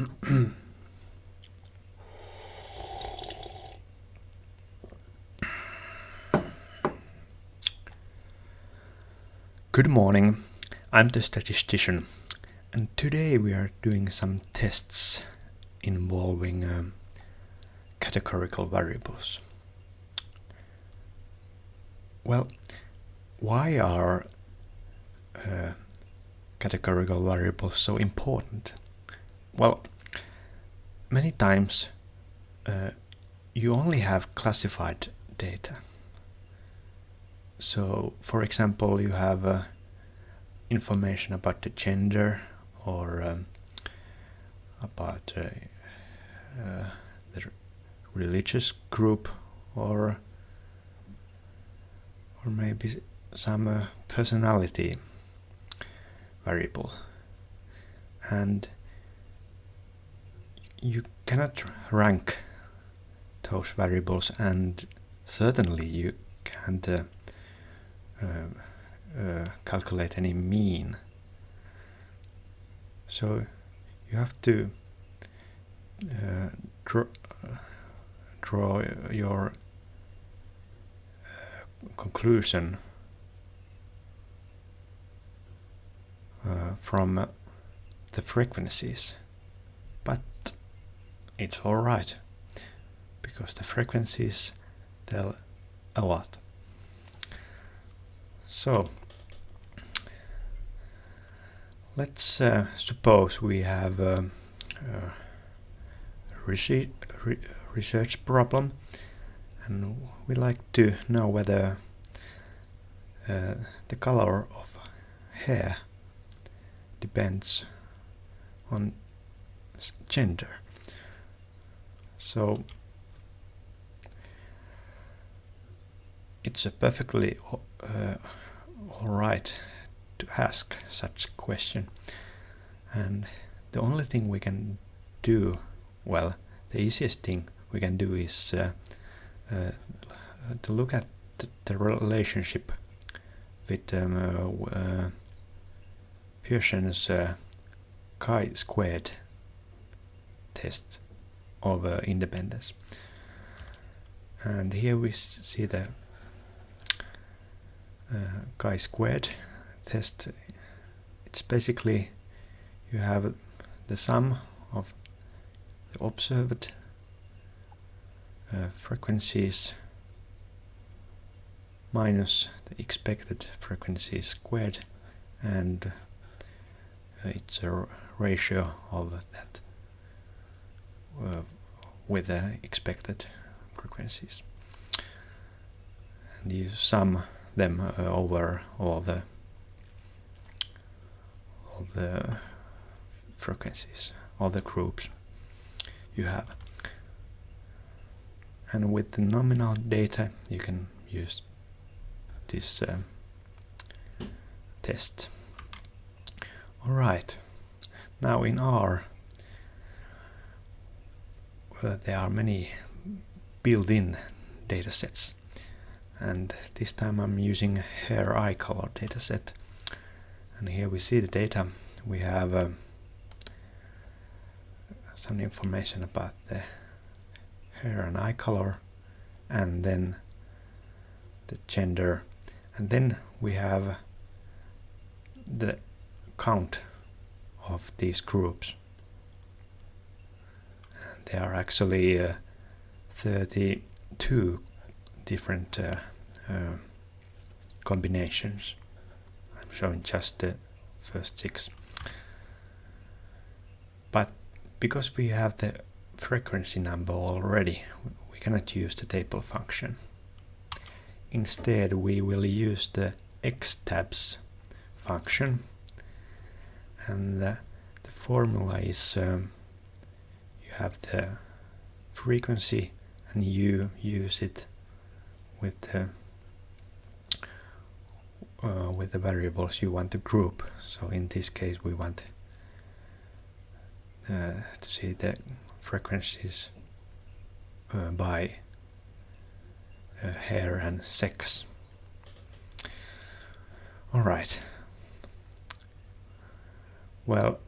Good morning, I'm the statistician, and today we are doing some tests involving categorical variables. Well, why are categorical variables so important? Well, many times you only have classified data. So, for example, you have information about the gender or about the religious group or maybe some personality variable, and you cannot rank those variables, and certainly you can't calculate any mean. So you have to draw your conclusion from the frequencies, but it's alright because the frequencies tell a lot. So let's suppose we have a research problem, and we like to know whether the color of hair depends on gender. So it's a perfectly alright to ask such a question, and the only thing we can do, well, the easiest thing we can do is to look at the relationship with Pearson's chi-squared test of independence. And here we see the chi-squared test. It's basically you have the sum of the observed frequencies minus the expected frequencies squared, and it's a ratio of that with the expected frequencies, and you sum them over all the frequencies, all the groups you have. And with the nominal data you can use this test. Alright, now in R there are many built-in datasets, and this time I'm using hair eye color dataset, and here we see the data. We have some information about the hair and eye color, and then the gender, and then we have the count of these groups, and there are actually 32 different combinations. I'm showing just the first 6, but because we have the frequency number already, we cannot use the table function. Instead we will use the xtabs function, and the formula is you have the frequency and you use it with the variables you want to group. So in this case we want to see the frequencies by hair and sex. Alright. Well,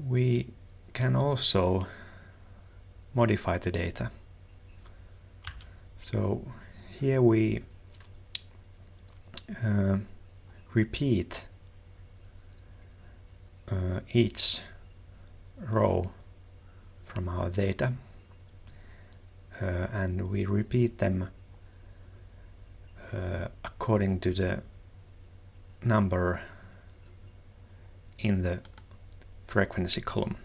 we can also modify the data. So here we repeat each row from our data, and we repeat them according to the number in the frequency column.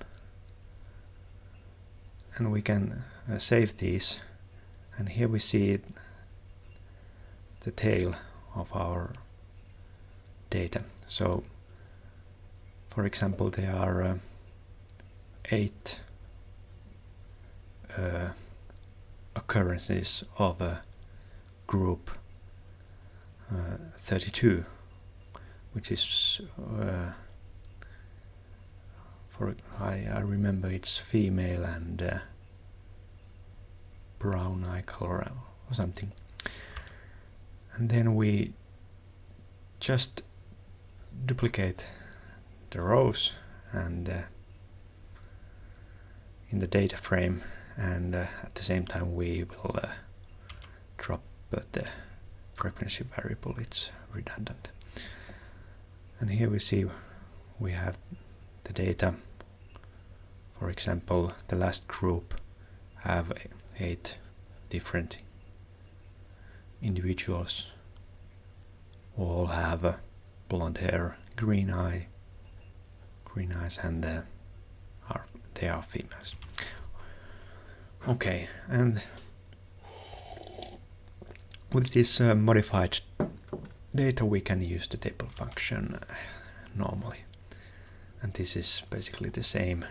And we can save these, and here we see the tail of our data. So for example, there are 8 occurrences of a group 32, which is I remember it's female and brown eye color or something. And then we just duplicate the rows and in the data frame, and at the same time we will drop the frequency variable. It's redundant. And here we see we have the data. For example, the last group have 8 different individuals, all have blonde hair, green eyes, and they are females. Okay, and with this modified data we can use the table function normally, and this is basically the same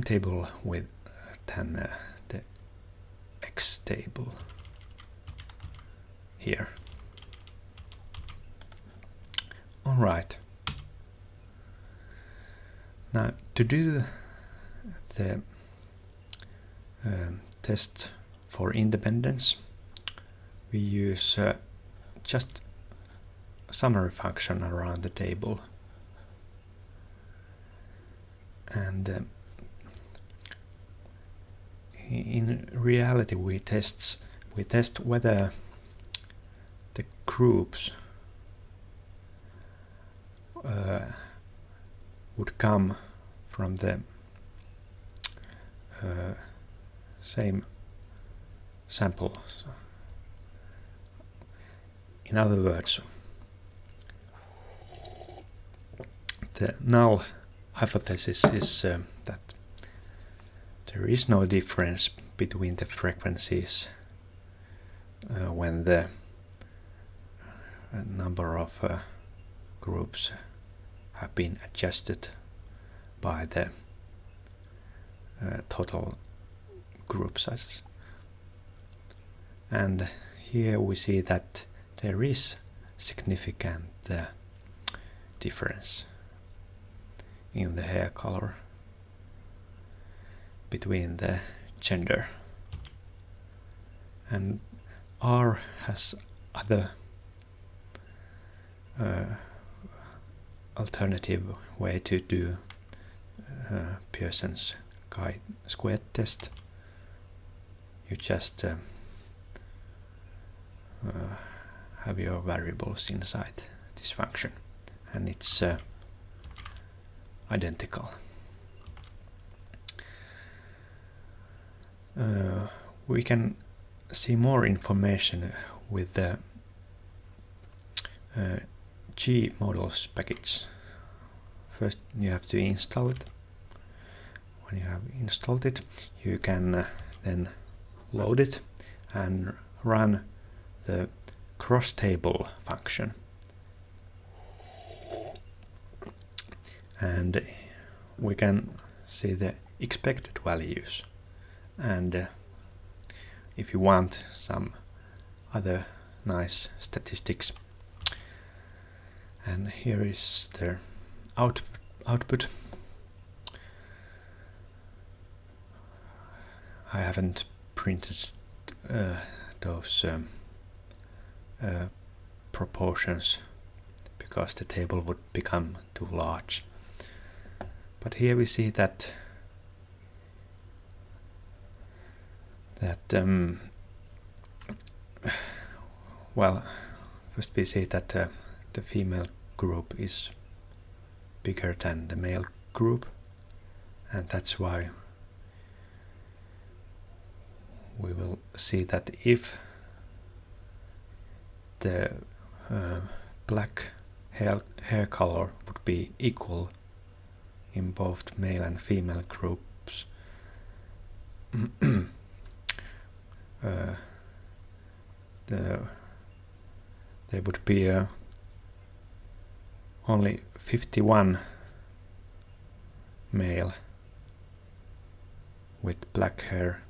table with than the X table here. Alright, now to do the test for independence, we use just a summary function around the table, and in reality we test whether the groups would come from the same sample. In other words, the null hypothesis is that there is no difference between the frequencies when the number of groups have been adjusted by the total group sizes. And here we see that there is significant difference in the hair color between the gender, and R has other alternative way to do Pearson's chi-square test. You just have your variables inside this function, and it's identical. We can see more information with the G models package. First you have to install it. When you have installed it, you can then load it and run the cross table function, and we can see the expected values, and if you want some other nice statistics. And here is the output. I haven't printed those proportions because the table would become too large. But here we see that well, first we see that the female group is bigger than the male group, and that's why we will see that if the black hair color would be equal in both male and female groups, there would be only 51 male with black hair,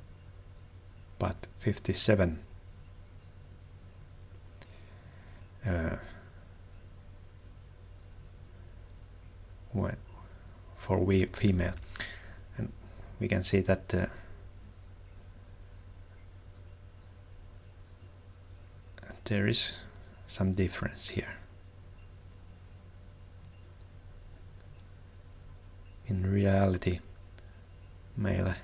but 57 for female, and we can see that there is some difference here. In reality, male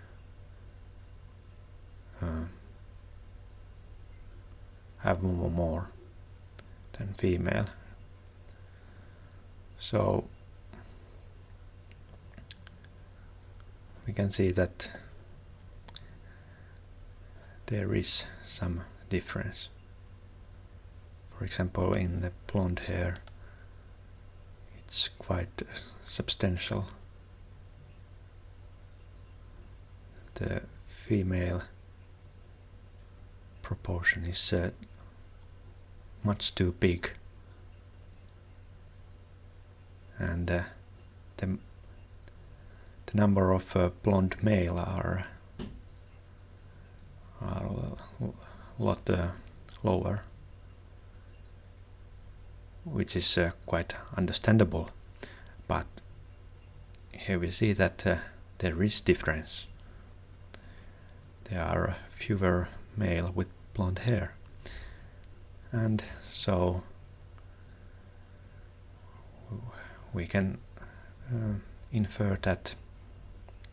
have more than female. So we can see that there is some difference. For example, in the blonde hair, it's quite substantial. The female proportion is much too big, and the number of blonde male are a lot lower, which is quite understandable. But here we see that there is difference. There are fewer male with blonde hair, and so we can infer that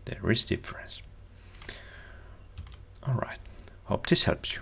there is difference. Alright, hope this helps you.